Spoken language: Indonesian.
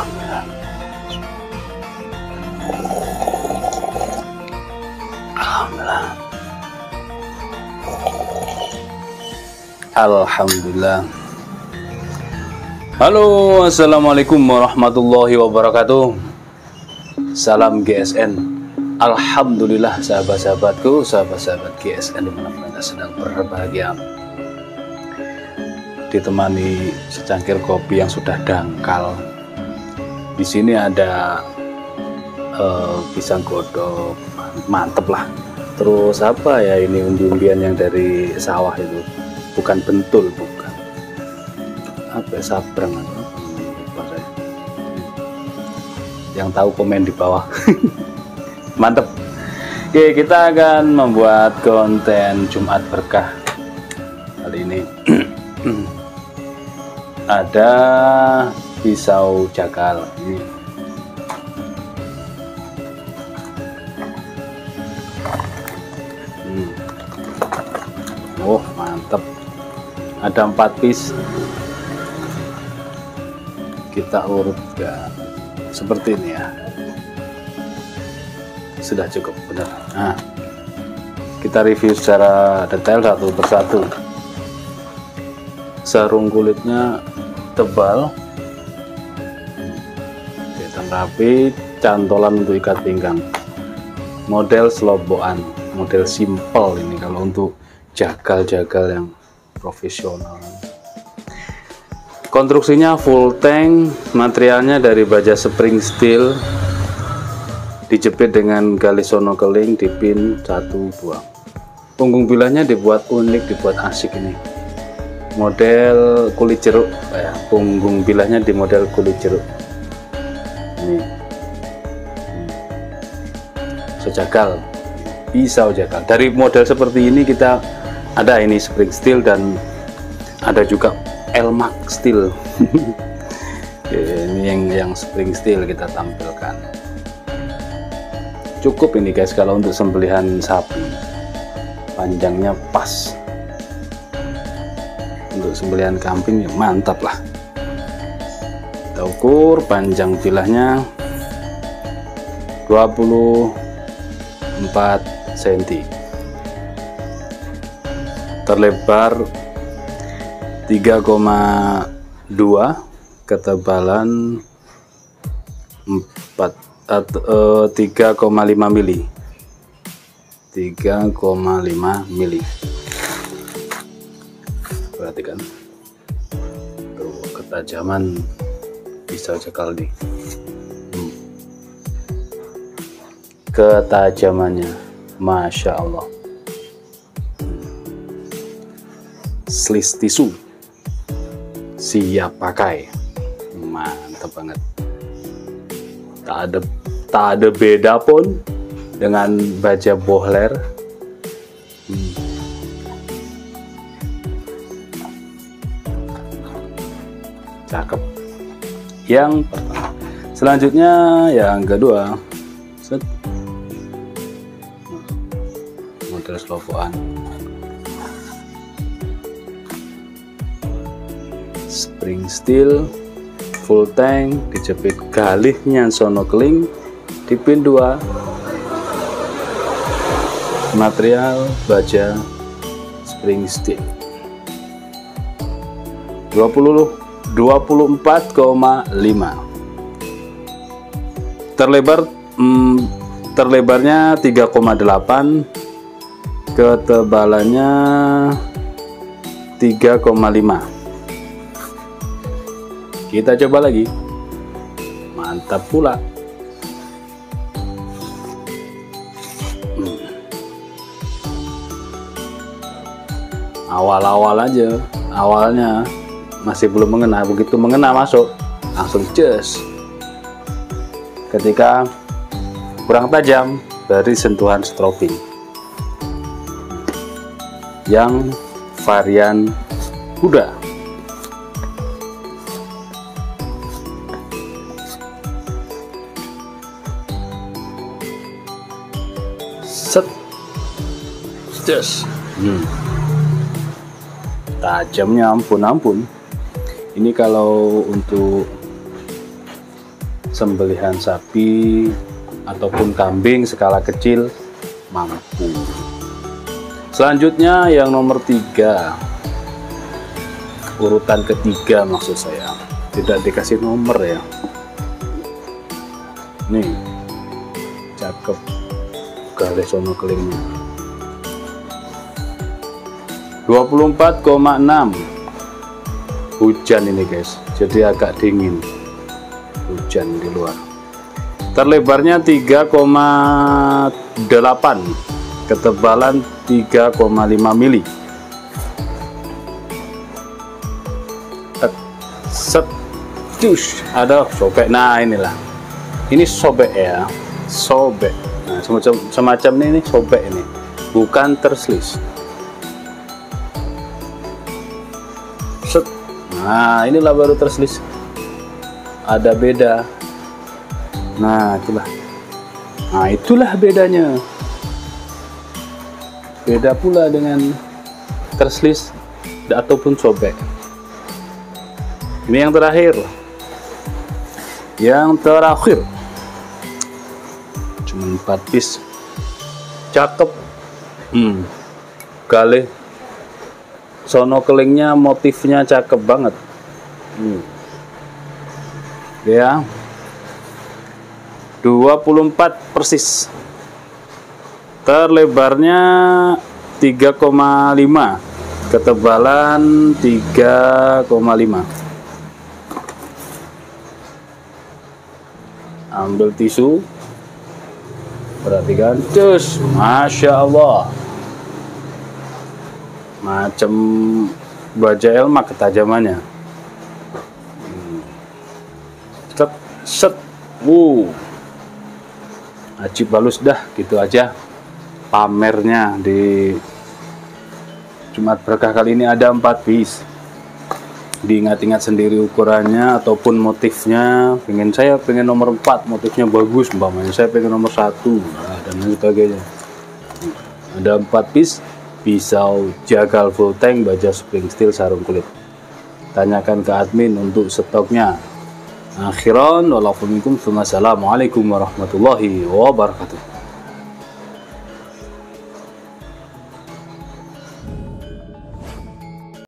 Alhamdulillah. Alhamdulillah. Alhamdulillah. Halo, assalamualaikum warahmatullahi wabarakatuh. Salam GSN. Alhamdulillah sahabat-sahabatku, sahabat-sahabat GSN dimanapun Anda sedang berbahagia, ditemani secangkir kopi yang sudah dangkal. Di sini ada pisang godok, mantep lah. Terus apa ya ini, umbi-umbian yang dari sawah itu, bukan bentul, bukan apa ya, sabrang atau apa, lupa saya. Yang tahu komen di bawah. Mantep. Oke, kita akan membuat konten Jumat Berkah kali ini. Ada pisau jakal ini. Oh, mantap. Ada 4 piece. Kita urutkan seperti ini ya. Sudah cukup, benar. Nah, kita review secara detail satu persatu. Sarung kulitnya tebal, kelihatan rapi, cantolan untuk ikat pinggang, model selobokan, model simple ini kalau untuk jagal-jagal yang profesional. Konstruksinya full tank, materialnya dari baja spring steel, dijepit dengan gali sono keling, dipin 1 buah. Punggung bilahnya dibuat unik, dibuat asik ini. Model kulit jeruk ya, punggung bilahnya di model kulit jeruk. Ini. Sejagal, pisau jagal. Dari model seperti ini kita ada ini spring steel dan ada juga elmak steel. Ini yang spring steel kita tampilkan. Cukup ini guys kalau untuk sembelihan sapi, panjangnya pas. Untuk sembelihan kambing ya mantap lah. Kita ukur panjang bilahnya 24 cm, terlebar 3,2, ketebalan 3,5 mili. 3,5 mili. Perhatikan tuh ketajaman pisau jakal nih. Ketajamannya Masya Allah. Slis tisu siap pakai, mantap banget. Tak ada beda pun dengan baja bohler. Cakep. Yang pertama. Selanjutnya yang kedua, set. Model selobokan, spring steel, full tank, dijepit galihnya sono keling, dipin 2, material baja spring steel, 24,5, terlebarnya 3,8, ketebalannya 3,5. Kita coba lagi. Mantap pula. Awal-awal aja, awalnya masih belum mengena, begitu mengena masuk langsung jes. Ketika kurang tajam, beri sentuhan strobing yang varian kuda. Set, jes. Tajamnya ampun-ampun. Ini kalau untuk sembelihan sapi ataupun kambing skala kecil mampu. Selanjutnya yang nomor 3, urutan ketiga maksud saya, tidak dikasih nomor ya. Nih, cakep garis sono kelingnya. 24,6. Hujan ini guys, jadi agak dingin, hujan di luar. Terlebarnya 3,8, ketebalan 3,5 mili. Set, ada sobek. Nah inilah, ini sobek ya, sobek. Nah, semacam ini sobek ini, bukan terselis. Set. Nah inilah baru terselis, ada beda. Nah itulah bedanya, beda pula dengan terselis ataupun sobek. Ini yang terakhir, cuma 4 piece, cakep. Galih sono kelingnya, motifnya cakep banget. Ya, 24 persis, terlebarnya 3,5, ketebalan 3,5. Ambil tisu, perhatikan, cus, masya Allah, macam baja elma ketajamannya. Set, ajib halus dah. Gitu aja pamernya di Jumat Berkah kali ini. Ada 4 piece. Diingat-ingat sendiri ukurannya ataupun motifnya. Saya pengen nomor 4, motifnya bagus, umpamanya saya pengen nomor 1, dan lain sebagainya. Ada 4 piece, pisau, jagal full tank, baja spring steel, sarung kulit. Tanyakan ke admin untuk stoknya. Akhiran, walaupun assalamualaikum warahmatullahi wabarakatuh.